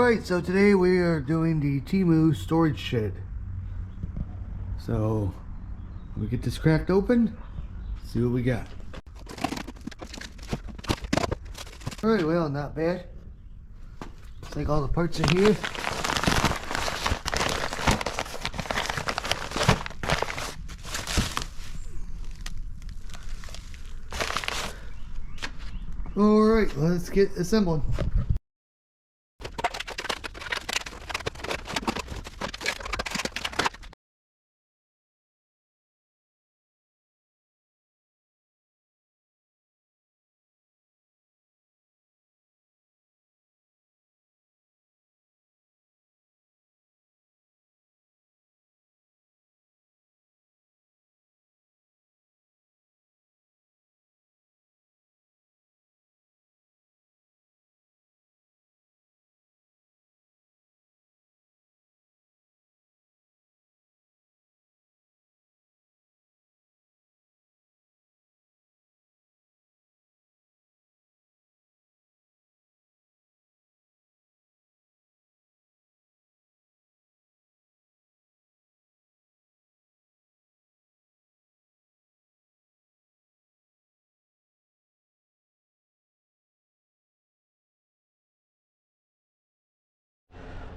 Alright, so today we are doing the Temu storage shed. So, we get this cracked open, see what we got. Alright, well, not bad. Looks like all the parts are here. Alright, let's get assembling.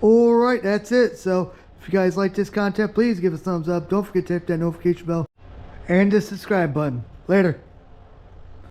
Alright, that's it. So, if you guys like this content, please give us a thumbs up. Don't forget to hit that notification bell and the subscribe button. Later.